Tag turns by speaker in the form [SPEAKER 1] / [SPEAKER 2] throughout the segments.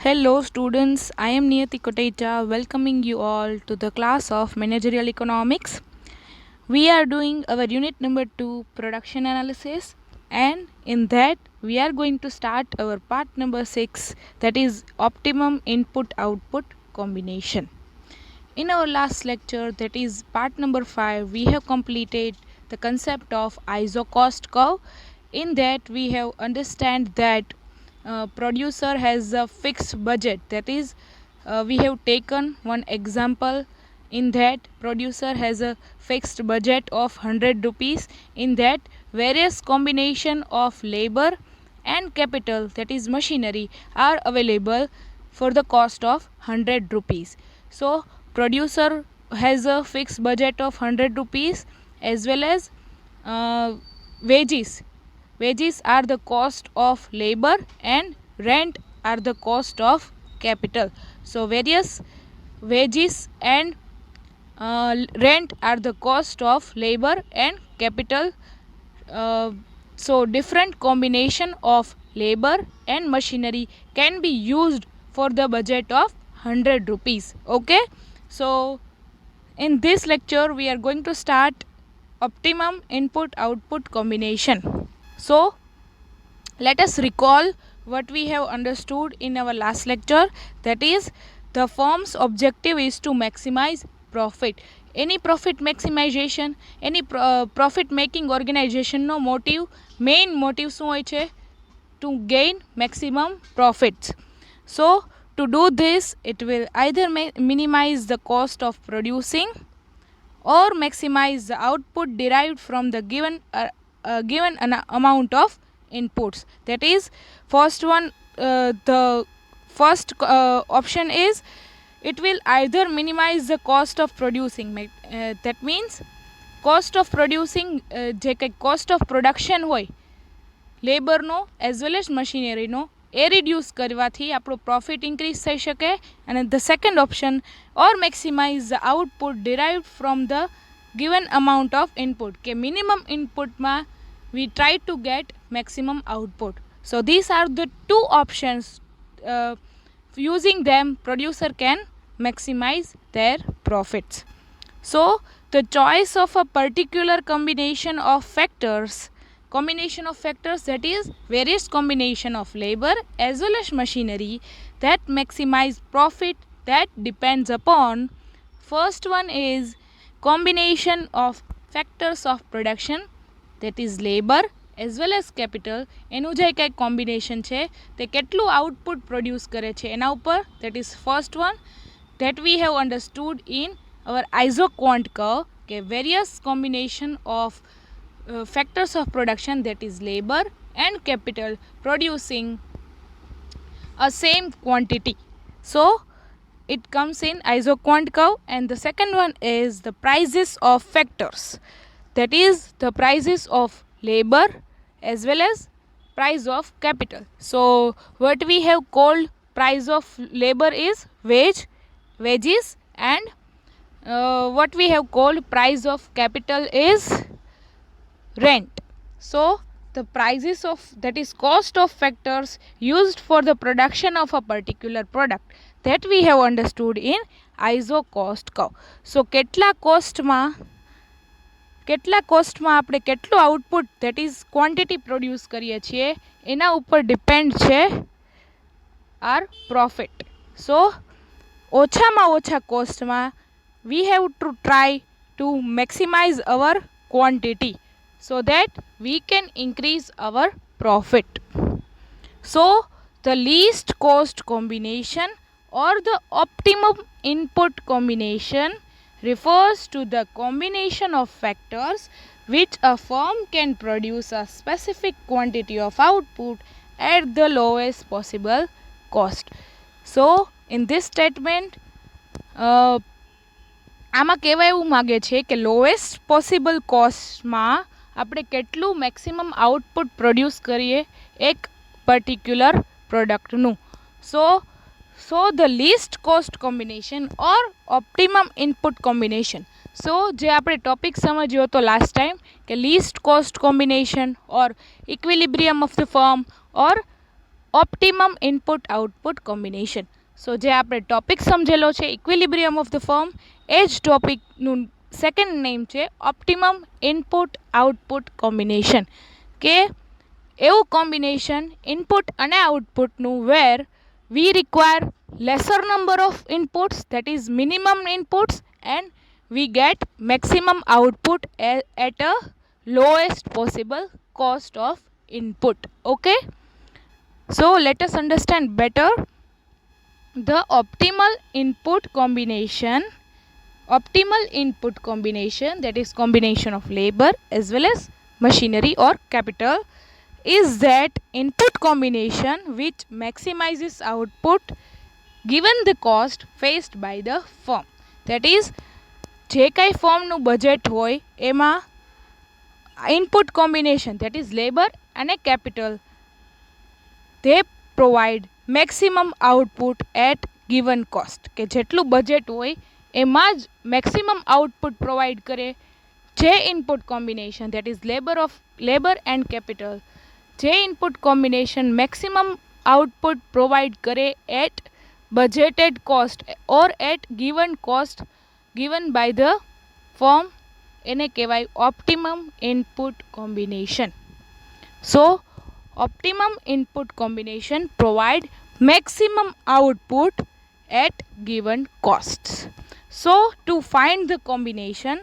[SPEAKER 1] Hello students, I am Niyati Kotecha welcoming you all to the class of Managerial Economics. We are doing our unit number 2 production analysis, and in that we are going to start our part number 6, that is optimum input output combination. In our last lecture, that is part number 5, we have completed the concept of ISO cost curve. In that we have understand that producer has a fixed budget, that is we have taken one example. In that producer has a fixed budget of 100 rupees. In that various combination of labor and capital, that is machinery, are available for the cost of 100 rupees. So producer has a fixed budget of 100 rupees, as well as wages. Wages are the cost of labor and rent are the cost of capital. So various wages and rent are the cost of labor and capital. So different combination of labor and machinery can be used for the budget of 100 rupees. Okay, so in this lecture we are going to start optimum input output combination. So let us recall what we have understood in our last lecture, that is the firm's objective is to maximize profit. Any profit maximization, any profit making organization no motive, main motive શું હોય છે? To gain maximum profits. So to do this, it will either minimize the cost of producing or maximize the output derived from the given amount of inputs. That is, the first option is it will either minimize the cost of producing. That means cost of producing, જે કંઈ cost of production હોય લેબરનો as well as મશીનરીનો, એ reduce કરવાથી આપણો profit increase થઈ શકે. અને the second option, or maximise the output derived from the given amount of input, કે minimum ઇનપુટમાં we try to get maximum output. So these are the two options. Using them, producer can maximize their profits. So the choice of a particular combination of factors, that is various combination of labor as well as machinery that maximize profit, that depends upon, first one is combination of factors of production, that is labor as well as capital. એનું જે કંઈ combination છે તે કેટલું output produce કરે છે એના ઉપર, that is first one that we have understood in our ISO quant curve, કે various combination of factors of production, that is labor and capital, producing a same quantity. So it comes in ISO quant curve. And the second one is the prices of factors, that is the prices of labor as well as price of capital. So what we have called price of labor is wages, and what we have called price of capital is rent. So the prices of, that is cost of factors used for the production of a particular product, that we have understood in ISO cost curve. So કેટલા કોસ્ટમાં આપણે કેટલું output, that is quantity produce કરીએ છીએ, એના ઉપર depend છે our profit. So ઓછામાં ઓછા કોસ્ટમાં we have to try to maximize our quantity so that we can increase our profit. So the least cost combination or the optimum input combination refers to the combination of factors which a firm can produce a specific quantity of output at the lowest possible cost. So in this statement, આમાં કહેવા એવું માગે છે કે lowest possible કોસ્ટમાં આપણે કેટલું maximum output produce કરીએ એક particular પ્રોડક્ટનું. So the least cost combination or optimum input combination. So જે આપણે ટોપિક સમજ્યો હતો લાસ્ટ ટાઈમ, કે least cost combination or equilibrium of the firm or optimum input output combination. So જે આપણે topic સમજેલો છે ઇક્વિલિબ્રિયમ ઓફ ધ ફોર્મ, એ જ ટોપિકનું સેકન્ડ નેમ છે ઓપ્ટિમમ ઇનપુટ આઉટપુટ કોમ્બિનેશન. કે એવું કોમ્બિનેશન ઇનપુટ અને આઉટપુટનું where we require lesser number of inputs, that is minimum inputs, and we get maximum output at a lowest possible cost of input. Okay, so let us understand better the optimal input combination. Optimal input combination, that is combination of labor as well as machinery or capital, is that input combination which maximizes output given the cost faced by the firm. That is, જે કાંઈ ફર્મનું budget હોય એમાં input combination, that is labor અને capital, they provide maximum output at given cost. કે જેટલું budget હોય એમાં જ મેક્સિમમ આઉટપુટ પ્રોવાઈડ કરે જે input combination, that is labor and capital, જે input combination maximum output provide કરે at budgeted cost or at given cost given by the firm, એને કહેવાય optimum input combination. So optimum input combination provide maximum output at given costs. So to find the combination,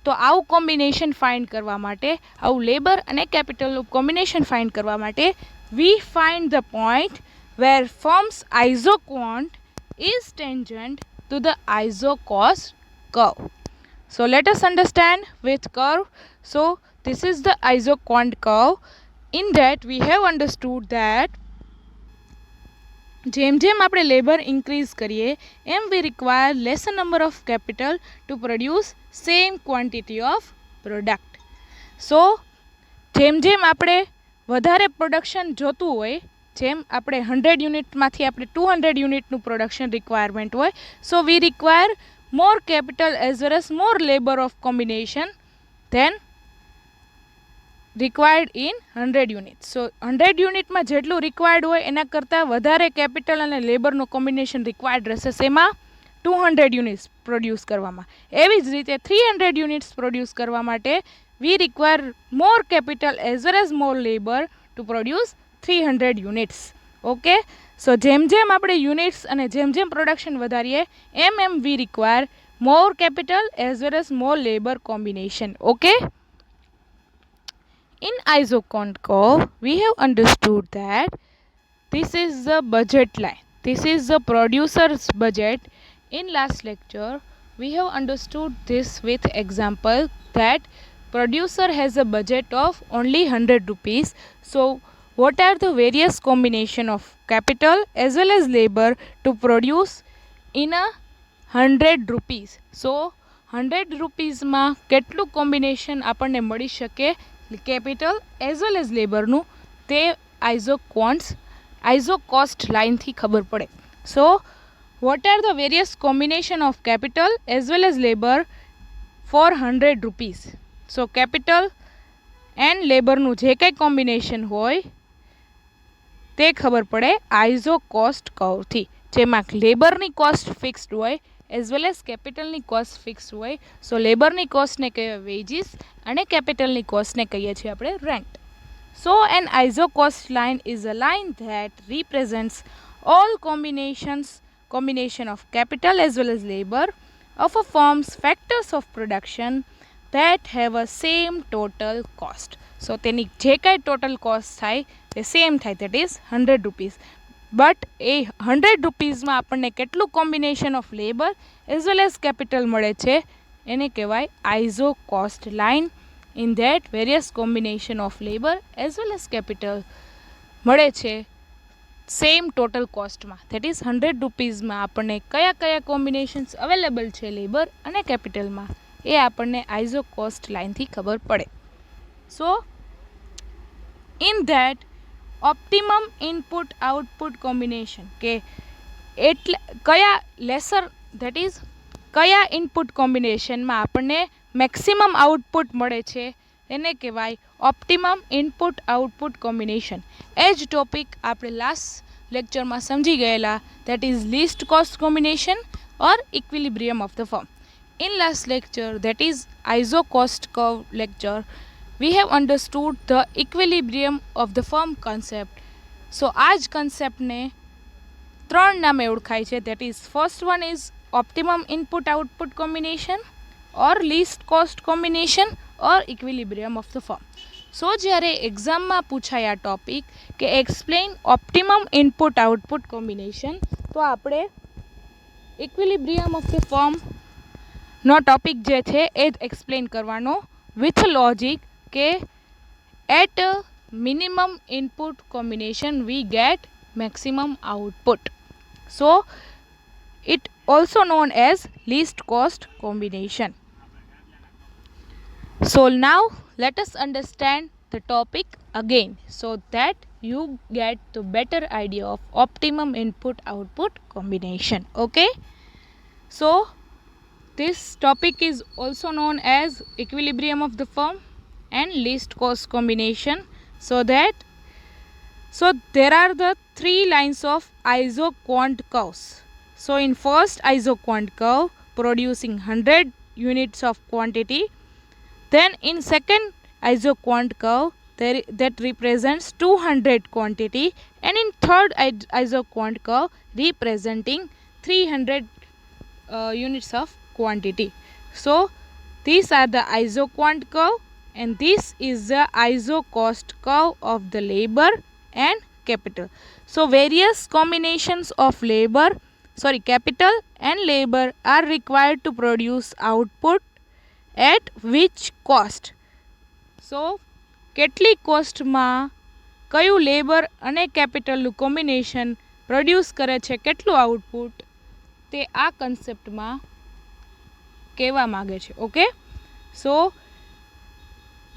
[SPEAKER 1] તો આવું combination find કરવા માટે, આવું labour અને કેપિટલનું combination find કરવા માટે we find the point where firm's isoquant is tangent to the isocost curve. So let us understand with curve. So this is the isoquant curve. In that we have understood that જેમ જેમ આપણે labour increase કરીએ એમ we require lesser number of capital to produce same quantity of product. So જેમ જેમ આપણે વધારે production જોતું હોય, જેમ આપણે 100 યુનિટમાંથી આપણે 200 યુનિટનું પ્રોડક્શન રિક્વાયરમેન્ટ હોય, so we require more capital as well as more labour of combination than required in 100 unit. So 100 યુનિટમાં જેટલું રિક્વાયર્ડ હોય એના કરતાં વધારે કેપિટલ અને લેબરનું કોમ્બિનેશન રિક્વાયર્ડ રહેશે શેમાં? 200 યુનિટ્સ પ્રોડ્યુસ કરવામાં. એવી જ રીતે 300 યુનિટ્સ પ્રોડ્યુસ કરવા માટે we require more capital as well as more labour to produce 300 units. Okay, so જેમ જેમ આપણે યુનિટ્સ અને જેમ જેમ પ્રોડક્શન વધારીએ એમ we require more capital as well as more labour combination. Okay, in isoquant curve we have understood that this is the budget line, this is the producer's budget. In last lecture we have understood this with example that producer has a budget of only 100 rupees. So what are the various combination of capital as well as labor to produce in a 100 rupees? So 100 rupees માં કેટલું combination આપણને મળી શકે capital as well as લેબરનું, તે આઇઝોકોસ્ટ લાઇનથી ખબર પડે. સો what are the various combination of capital as well as labor for 100 rupees? So capital and labor નું જે કંઈ કોમ્બિનેશન હોય તે ખબર પડે આઇઝોકોસ્ટ કર્વથી, જેમાં લેબરની કોસ્ટ ફિક્સ્ડ હોય એઝ વેલ એઝ કેપિટલની કોસ્ટ ફિક્સ્ડ હોય. સો લેબરની કોસ્ટને કહીએ વેજીસ અને કેપિટલની કોસ્ટને કહીએ છીએ આપણે rent. So an isocost line is a line that represents all combination of capital as well as labor of a firm's factors of production that have a same total cost. So તેની જે કાંઈ total cost થાય તે same થાય, that is 100 rupees. But એ 100 રૂપીઝમાં આપણને કેટલું combination of labour as well as capital મળે છે એને કહેવાય isocost line. In that various combination of labour as well as capital મળે છે સેમ ટોટલ કોસ્ટમાં. ધેટ ઇઝ 100 રૂપીઝમાં આપણને કયા કયા કોમ્બિનેશન્સ અવેલેબલ છે લેબર અને કેપિટલમાં એ આપણને આઇઝોકોસ્ટ લાઇનથી ખબર પડે. સો in that optimum input output combination, કે એટલે કયા લેસર, ધેટ ઇઝ કયા ઇનપુટ કોમ્બિનેશનમાં આપણને મેક્સિમમ આઉટપુટ મળે છે એને કહેવાય ઓપ્ટિમમ ઇનપુટ આઉટપુટ કોમ્બિનેશન. એ જ ટોપિક આપણે લાસ્ટ લેક્ચરમાં સમજી ગયેલા, that is least cost combination or equilibrium of the firm. In last lecture, that is iso cost curve lecture, we have understood the equilibrium of the firm concept. So આ જ conceptને ત્રણ નામે ઓળખાય છે. that is first one is optimum input output combination or least cost combination or equilibrium of the firm. સો જ્યારે એક્ઝામમાં પૂછાય આ ટોપિક કે explain optimum input output combination, તો આપણે ઇક્વિલિબ્રિયમ ઓફ ધ ફર્મનો ટોપિક જે છે એ જ એક્સપ્લેન કરવાનો વિથ લોજિક કે at minimum input combination we get maximum output. So it also known as least cost combination. So now let us understand the topic again so that you get the better idea of optimum input output combination. Okay, so this topic is also known as equilibrium of the firm and least cost combination. So there are the three lines of isoquant curves. So in first isoquant curve producing 100 units of quantity, then in second isoquant curve that represents 200 quantity, and in third isoquant curve representing 300 units of quantity. So these are the isoquant curve and this is the isocost curve of the labor and capital. So various combinations of capital and labor are required to produce output at which cost. So કેટલી કોસ્ટમાં કયું labour અને કેપિટલનું combination produce કરે છે કેટલું output, તે આ કન્સેપ્ટમાં કહેવા માગે છે. Okay, so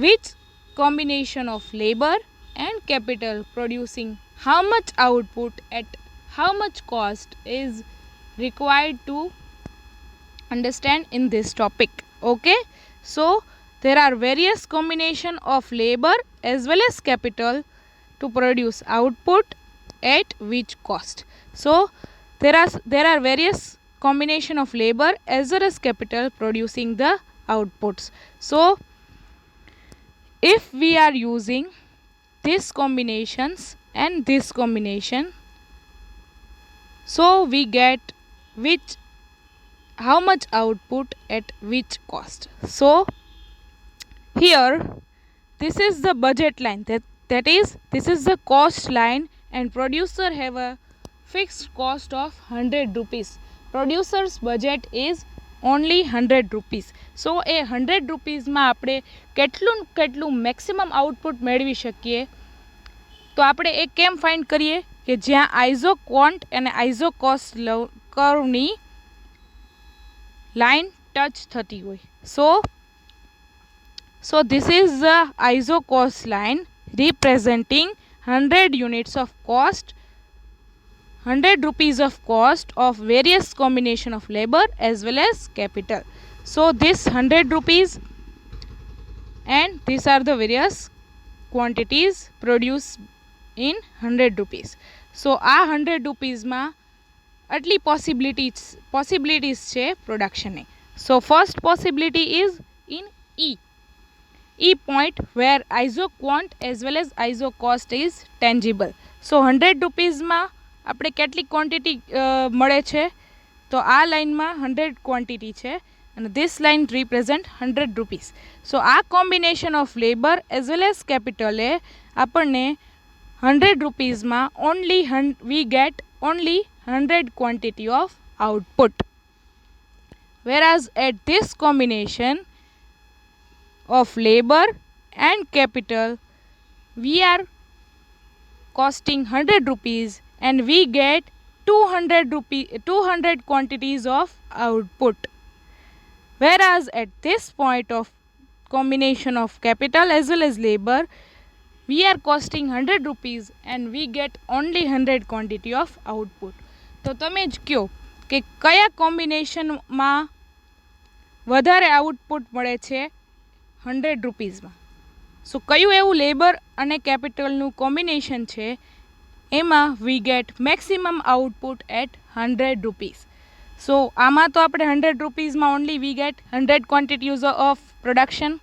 [SPEAKER 1] which combination of labor and capital producing how much output at how much cost is required to understand in this topic. Okay, so there are various combination of labor as well as capital to produce output at which cost. So there are various combination of labor as well as capital producing the outputs. So if we are using these combinations and this combination, so we get how much output at which cost. So here this is the budget line, that is this is the cost line, and producer have a fixed cost of 100 rupees. Producer's budget is only 100 rupees. So એ 100 રૂપીઝમાં આપણે કેટલું maximum output મેળવી શકીએ, તો આપણે એ કેમ find કરીએ કે જ્યાં આઇઝો ક્વોન્ટ અને આઇઝો કોસ્ટ કર્વની લાઇન ટચ થતી હોય. So this is the iso cost line representing 100 units of cost, 100 rupees of cost of various combination of labor as well as capital. So this 100 rupees and these are the various quantities produced in 100 rupees. So આ 100 રૂપીઝમાં આટલી possibilities છે પ્રોડક્શનની. So first possibility is in E point where iso quant as well as iso cost is tangible. So 100 રૂપીઝમાં આપણે કેટલી quantity મળે છે, તો આ લાઇનમાં 100 ક્વોન્ટિટી છે and this line represent 100 rupees. So આ combination of labor as well as capital એ આપણને 100 રૂપીઝમાં we get only 100 quantity of output, whereas at this combination of labor and capital we are costing 100 rupees and we get 200 quantities of output, whereas at this point of combination of capital as well as labor we are costing 100 rupees and we get only 100 quantity of output. તો તમે જ કહો કે કયા કોમ્બિનેશનમાં વધારે output મળે છે 100 રૂપીઝમાં. સો કયું એવું લેબર અને કેપિટલનું કોમ્બિનેશન છે એમાં we get maximum output at 100 rupees. So આમાં તો આપણે 100 રૂપીઝમાં only we get 100 quantities of production.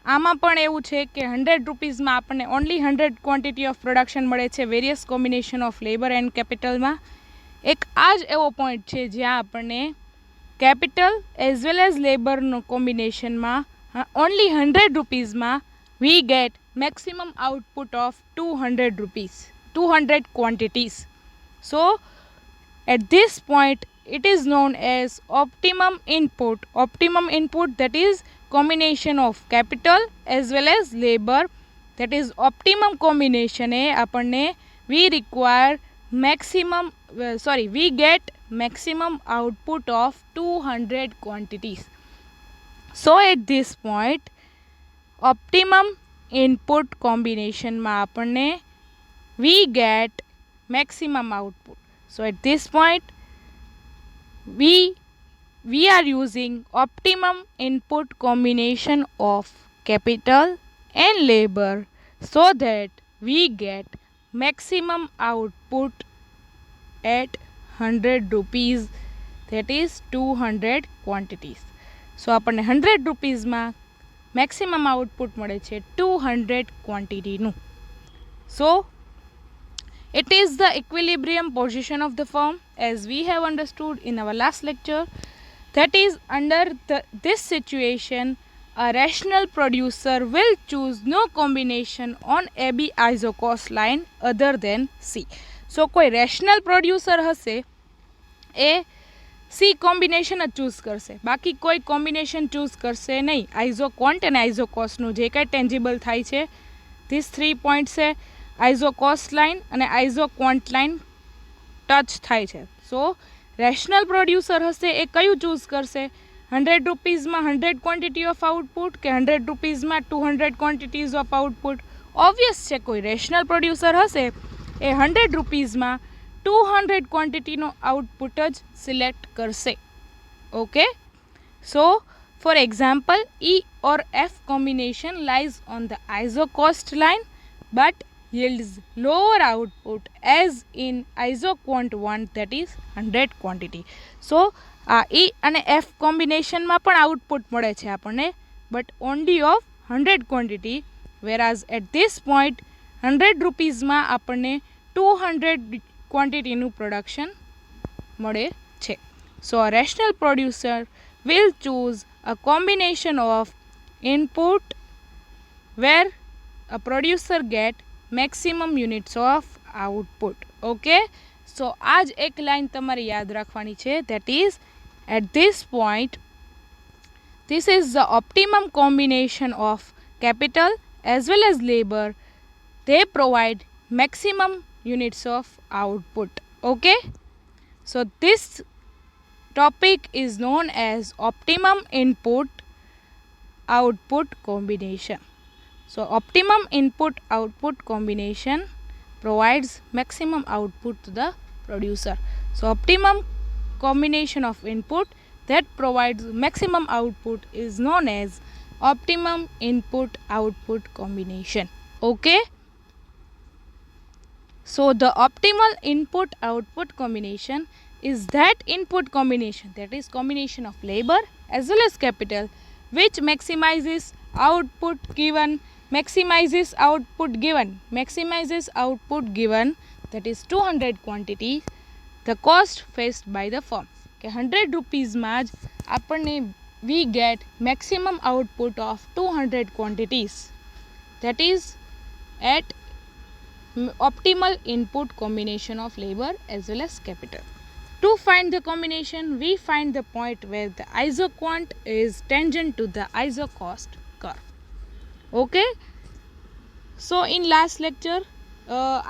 [SPEAKER 1] આમાં પણ એવું છે કે 100 રૂપીઝમાં આપણને ઓનલી 100 ક્વોન્ટિટી ઓફ પ્રોડક્શન મળે છે various combination of labour and કેપિટલમાં. એક આ જ એવો પોઈન્ટ છે જ્યાં આપણને કેપિટલ એઝ વેલ એઝ લેબરનો કોમ્બિનેશનમાં ઓનલી 100 રૂપીઝમાં we get maximum output of 200 rupees 200 quantities. So at this point it is known as optimum input. Optimum input, that is combination of capital as well as labor, that is optimum combination એ આપણને we require maximum we get maximum output of 200 quantities. So at this point optimum input combination માં આપણને we get maximum output. So at this point we are using optimum input combination of capital and labor so that we get maximum output at 100 rupees, that is 200 quantities. So આપણને 100 રૂપીઝમાં maximum output મળે છે 200 ક્વોન્ટિટીનું. So it is the equilibrium position of the firm as we have understood in our last lecture. That is, under this situation a rational producer will choose no combination on AB isocost line other than C. So કોઈ rational producer હશે એ C combination જ choose કરશે, બાકી કોઈ combination choose કરશે નહીં. આઇઝોકોન્ટ અને આઇઝોકોસ્ટનું જે કાંઈ ટેન્જિબલ થાય છે ધીસ 3 પોઈન્ટ છે, આઇઝોકોસ્ટ લાઇન અને આઇઝોકોન્ટ લાઇન ટચ થાય છે. સો રેશનલ પ્રોડ્યુસર હશે એ કયું ચૂઝ કરશે? 100 રૂપીઝમાં 100 ક્વોન્ટિટી ઓફ આઉટપુટ કે 100 રૂપીઝમાં 200 ક્વોન્ટિટીઝ ઓફ આઉટપુટ? ઓબ્વિયસ છે કોઈ રેશનલ પ્રોડ્યુસર હશે એ 100 રૂપીઝમાં 200 ક્વોન્ટિટીનો આઉટપુટ જ સિલેક્ટ કરશે. Okay, so for example E or F combination lies on the isocost line but yields lower output as in isoquant 1, that is 100 quantity. So આ E અને F કોમ્બિનેશનમાં પણ output મળે છે આપણને but only of 100 quantity, whereas at this point 100 રૂપીઝમાં આપણને 200 ક્વોન્ટિટીનું production મળે છે. So a rational producer will choose a combination of input where a producer get maximum units of output. Okay, so આ જ એક લાઈન તમારે યાદ રાખવાની છે, that is at this point this is the optimum combination of capital as well as labor. They provide maximum units of output. Okay, so this topic is known as optimum input output combination. So optimum input output combination provides maximum output to the producer. So optimum combination of input that provides maximum output is known as optimum input output combination. Okay, so the optimal input output combination is that input combination, that is combination of labor as well as capital, which maximizes output given, that is 200 quantity, the cost faced by the firm. કે 100 રૂપીઝમાં જ આપણને we get maximum output of 200 quantities, that is at optimal input combination of labor as well as capital. To find the combination, we find the point where the isoquant is tangent to the isocost curve. Okay, so in last lecture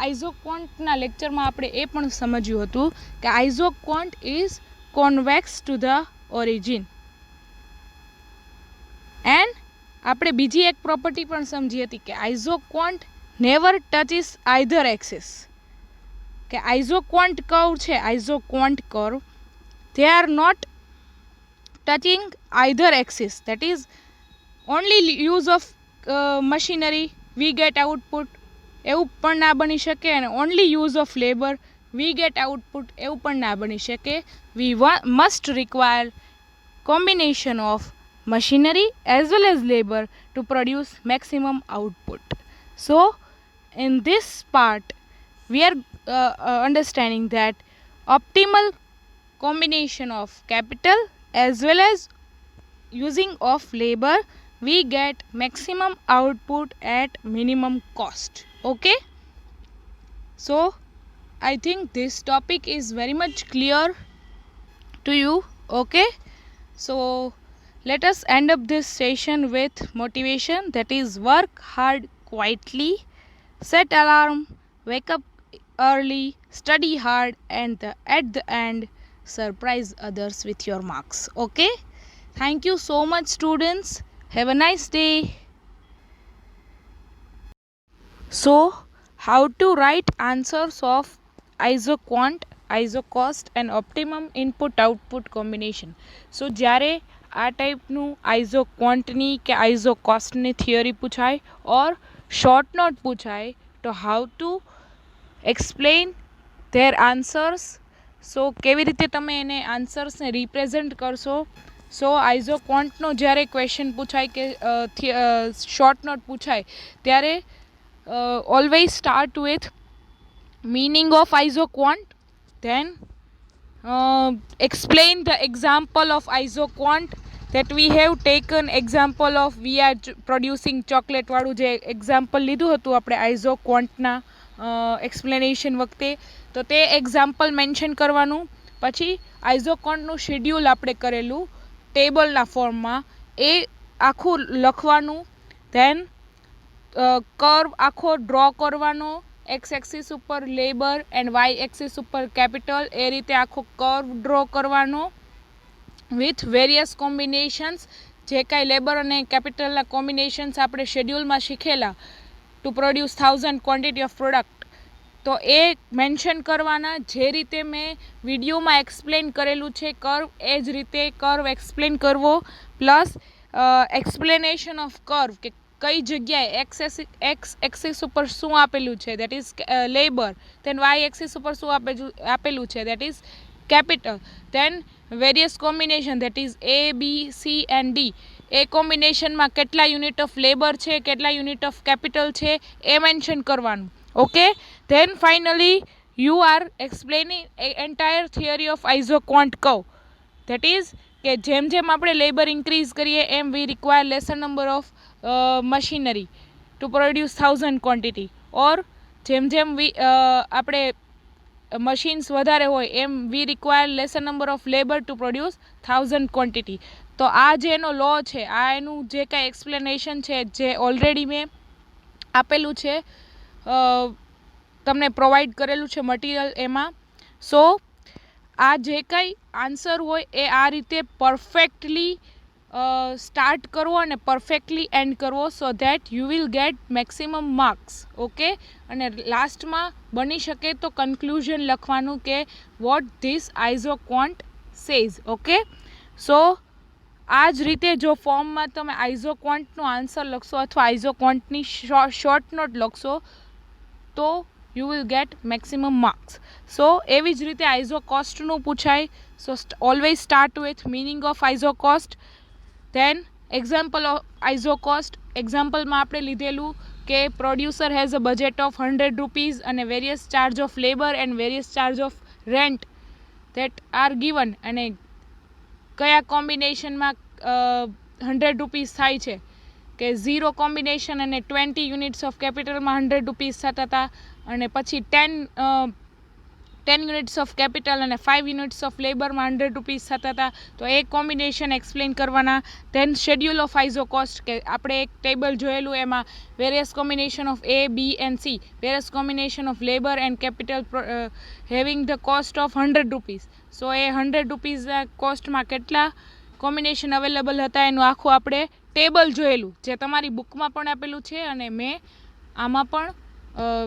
[SPEAKER 1] આઇઝોકોન્ટના લેક્ચરમાં આપણે એ પણ સમજ્યું હતું કે isoquant is convex to the origin, and આપણે બીજી એક property પણ સમજી હતી કે isoquant never touches either axis. કે આઇઝોકોન્ટ કર્વ છે, isoquant curve they are not touching either axis, that is only use of machinery we get output એવું પણ ના બની શકે, અને only use of labour we get output એવું પણ ના બની શકે. We must require combination of machinery as well as labor to produce maximum output. So in this part we are understanding that optimal combination of capital as well as using of labor we get maximum output at minimum cost. Okay, so I think this topic is very much clear to you. Okay, so let us end up this session with motivation, that is work hard quietly, set alarm, wake up early, study hard, and at the end surprise others with your marks. Okay, thank you so much students, have a nice day. So how to write answers of isoquant, isocost and optimum input output combination. So જ્યારે આ ટાઈપનું આઇઝોક્વોન્ટની કે આઇઝોકોસ્ટની theory પૂછાય ઓર short note પૂછાય તો how to explain their answers. So કેવી રીતે તમે એને આન્સર્સને રિપ્રેઝેન્ટ કરશો. સો આઇઝોક્વોન્ટનો જ્યારે ક્વેશ્ચન પૂછાય કે શોર્ટ નોટ પૂછાય ત્યારે always start with meaning of isoquant, then explain the example of isoquant, that we have taken example of we are producing chocolate વાળું જે એક્ઝામ્પલ લીધું હતું આપણે આઇઝોક્વોન્ટના એક્સપ્લેનેશન વખતે, તો તે એક્ઝામ્પલ મેન્શન કરવાનું. પછી આઇઝોક્વોન્ટનું શેડ્યુલ આપણે કરેલું ટેબલના ફોર્મમાં એ આખું લખવાનું. ધેન કર્વ આખો ડ્રો કરવાનો, એક્સ એક્સિસ ઉપર લેબર એન્ડ વાય એક્સિસ ઉપર કેપિટલ, એ રીતે આખો કર્વ ડ્રો કરવાનો વિથ વેરિયસ કોમ્બિનેશન્સ. જે કાંઈ લેબર અને કેપિટલના કોમ્બિનેશન્સ આપણે શેડ્યુલમાં શીખેલા to produce 1000 quantity of product, તો એ મેન્શન કરવાના. જે રીતે મેં વિડીયોમાં એક્સપ્લેન કરેલું છે કર્વ, એ જ રીતે કર્વ એક્સપ્લેન કરવો. પ્લસ એક્સપ્લેનેશન ઓફ કર્વ કે કઈ જગ્યાએ એક્સ એક્સિસ ઉપર શું આપેલું છે, that is labour. Then Y axis ઉપર શું આપેલું છે, that is capital. Then various combination, that is A B C and D. એ કોમ્બિનેશનમાં કેટલા યુનિટ ઓફ લેબર છે, કેટલા યુનિટ ઓફ કેપિટલ છે, એ મેન્શન કરવાનું. Okay, then finally you are explaining entire theory of isoquant curve. That is કે જેમ જેમ આપણે લેબર ઇન્ક્રીઝ કરીએ એમ we require lesser number of machinery to produce 1000 quantity, or જેમ જેમ આપણે મશીન્સ વધારે હોય એમ we require lesser number of labour to produce 1000 quantity. તો આ જે એનો લો છે, આ એનું જે કાંઈ એક્સપ્લેનેશન છે જે ઓલરેડી મેં આપેલું છે, તમને પ્રોવાઈડ કરેલું છે મટીરિયલ એમાં. સો આ જે કાંઈ આન્સર હોય એ આ રીતે પરફેક્ટલી સ્ટાર્ટ કરવો અને પરફેક્ટલી એન્ડ કરવો, so that you will get maximum marks. Okay, અને લાસ્ટમાં બની શકે તો કન્ક્લુઝન લખવાનું કે what this આઇઝોક્વોન્ટ says. Okay, so આ જ રીતે જો ફોર્મમાં તમે આઇઝોક્વોન્ટનો આન્સર લખશો અથવા આઇઝોક્વોન્ટની શોર્ટ નોટ લખશો તો you will get maximum marks. So એવી જ રીતે આઇઝોકોસ્ટનું પૂછાય. So always start with meaning of isocost, then example of isocost. એક્ઝામ્પલમાં આપણે લીધેલું કે producer has a budget of 100 rupees અને various charge of labour and various charge of rent that are given, અને કયા કોમ્બિનેશનમાં 100 રૂપીઝ થાય છે, કે 0 કોમ્બિનેશન અને 20 યુનિટ્સ ઓફ કેપિટલમાં 100 રૂપીઝ થતા હતા, અને પછી 10 યુનિટ્સ ઓફ કેપિટલ અને 5 યુનિટ્સ ઓફ લેબરમાં 100 રૂપીઝ થતા હતા. તો એ કોમ્બિનેશન એક્સપ્લેન કરવાના. ધેન શેડ્યુલ ઓફ આઇઝોકોસ્ટ, કે આપણે એક ટેબલ જોયેલું એમાં various combination of A B and C, various combination of labour and capital having the cost of 100 rupees. So એ 100 રૂપીઝના કોસ્ટમાં કેટલા કોમ્બિનેશન અવેલેબલ હતા એનું આખું આપણે ટેબલ જોયેલું, જે તમારી બુકમાં પણ આપેલું છે અને મેં આમાં પણ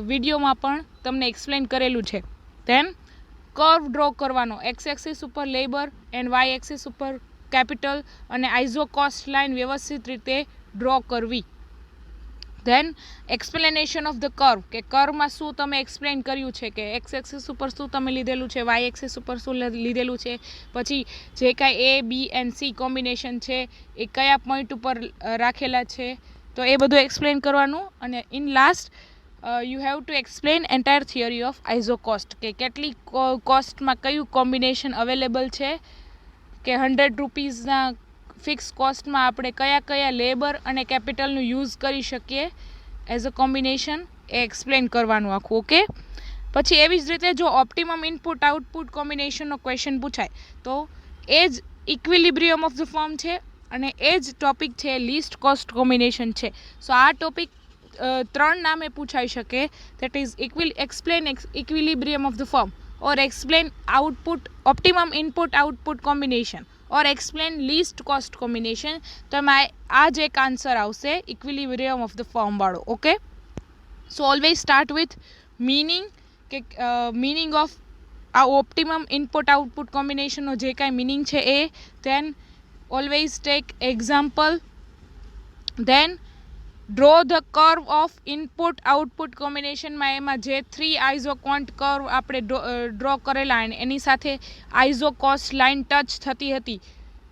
[SPEAKER 1] વિડીયોમાં પણ તમને એક્સપ્લેન કરેલું છે. ધેન કર્વ ડ્રો કરવાનો, એક્સ એક્સિસ ઉપર લેબર એન્ડ વાય એક્સિસ ઉપર કેપિટલ, અને આઇઝોકોસ્ટ લાઇન વ્યવસ્થિત રીતે ડ્રો કરવી. Then explanation of the curve, કે કર્વમાં શું તમે એક્સપ્લેન કર્યું છે, કે એક્સ એક્સિસ ઉપર શું તમે લીધેલું છે, વાય એક્સિસ ઉપર શું લીધેલું છે, પછી જે કાંઈ એ બી એન્ડ સી કોમ્બિનેશન છે એ કયા પોઈન્ટ ઉપર રાખેલા છે, તો એ બધું એક્સપ્લેન કરવાનું. અને in last you have to explain entire theory of isocost, કે કેટલી કોસ્ટમાં કયું કોમ્બિનેશન અવેલેબલ છે, કે 100 રૂપીઝના ફિક્સ કોસ્ટમાં આપણે કયા કયા લેબર અને કેપિટલનું યુઝ કરી શકીએ as a combination, A explain કરવાનું આખું. ઓકે. પછી એવી જ રીતે જો ઓપ્ટિમમ ઇનપુટ આઉટપુટ કોમ્બિનેશનનો ક્વેશ્ચન પૂછાય તો એ જ ઇક્વિલિબ્રિયમ ઓફ ધ ફોર્મ છે અને એ જ ટોપિક છે લીસ્ટ કોસ્ટ કોમ્બિનેશન છે. સો આ ટોપિક 3 નામે પૂછાઈ શકે, that is explain equilibrium of the firm, or explain output optimum input output combination, or explain least cost combination. તો એમાં આ જ એક આન્સર આવશે ઇક્વિલિબ્રિયમ ઓફ ધ ફોર્મ વાળો. Okay. So always start with meaning, કે મીનિંગ ઓફ આ optimum input output કોમ્બિનેશનનો જે કાંઈ મિનિંગ છે એ, then always take example, then draw the curve of input output કોમ્બિનેશનમાં એમાં જે 3 આઇઝોકોન્ટ કર્વ આપણે ડ્રો કરેલા અને એની સાથે આઇઝોકોસ્ટ લાઇન ટચ થતી હતી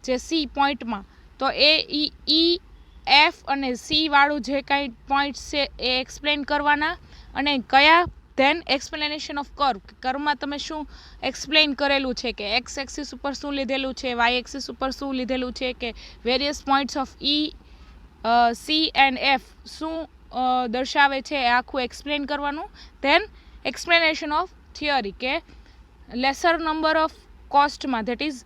[SPEAKER 1] જે સી પોઈન્ટમાં, તો એ ઈ એફ અને સી વાળું જે કાંઈ પોઈન્ટ્સ છે એ એક્સપ્લેન કરવાના. અને કયા, ધેન એક્સપ્લેનેશન ઓફ કર્વ, કર્વમાં તમે શું એક્સપ્લેન કરેલું છે, કે એક્સ એક્સિસ ઉપર શું લીધેલું છે, વાય એક્સિસ ઉપર શું લીધેલું છે, કે various points of E C and F શું દર્શાવે છે એ આખું એક્સપ્લેન કરવાનું. ધેન એક્સપ્લેનેશન ઓફ થિયરી, કે લેસર નંબર ઓફ કોસ્ટમાં, that is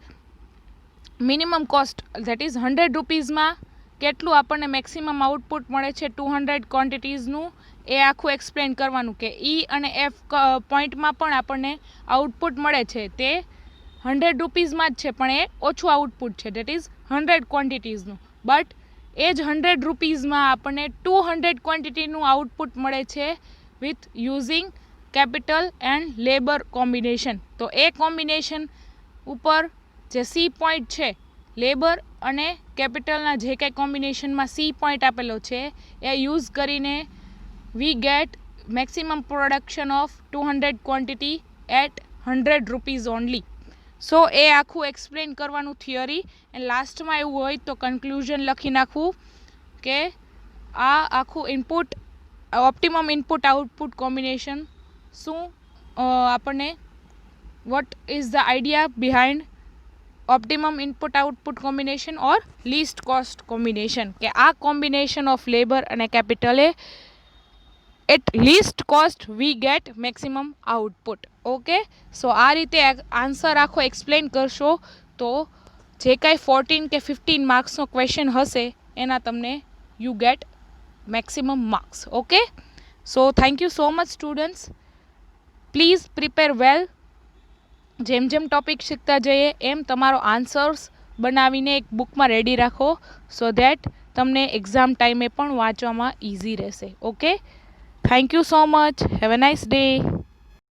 [SPEAKER 1] minimum cost, that is 100 રૂપીઝમાં કેટલું આપણને મેક્સિમમ આઉટપુટ મળે છે 200 ક્વોન્ટિટીઝનું, એ આખું એક્સપ્લેન કરવાનું. કે ઈ અને એફ પોઈન્ટમાં પણ આપણને આઉટપુટ મળે છે તે 100 રૂપીઝમાં જ છે, પણ એ ઓછું આઉટપુટ છે, ધેટ ઇઝ 100 ક્વોન્ટિટીઝનું. બટ એ જ 100 રૂપીઝમાં આપણને 200 ક્વોન્ટિટીનું આઉટપુટ મળે છે with using capital and labour combination. તો એ કોમ્બિનેશન ઉપર જે સી પોઈન્ટ છે, લેબર અને કેપિટલના જે કંઈ કોમ્બિનેશનમાં સી પોઈન્ટ આપેલો છે એ યુઝ કરીને we get maximum production of 200 quantity at 100 rupees only. So એ આખું એક્સપ્લેન કરવાનું થિયરી, એન્ડ લાસ્ટમાં એવું હોય તો કન્ક્લુઝન લખી નાખવું કે આ આખું input optimum input output combination શું આપણને, what is the idea behind optimum input output combination or least cost combination, કે આ કોમ્બિનેશન ઓફ લેબર અને કેપિટલે at least cost we get maximum output. Okay. So આ રીતે આન્સર આખો explain કરશો તો જે કાંઈ 14 કે 15 માર્ક્સનો ક્વેશ્ચન હશે એના તમને you get maximum marks. Okay. So thank you so much students. Please prepare well. જેમ જેમ ટોપિક શીખતા જઈએ એમ તમારો આન્સર્સ બનાવીને એક બુકમાં રેડી રાખો, સો ધેટ તમને એક્ઝામ ટાઈમે પણ વાંચવામાં ઇઝી રહેશે. Okay. Thank you so much. Have a nice day.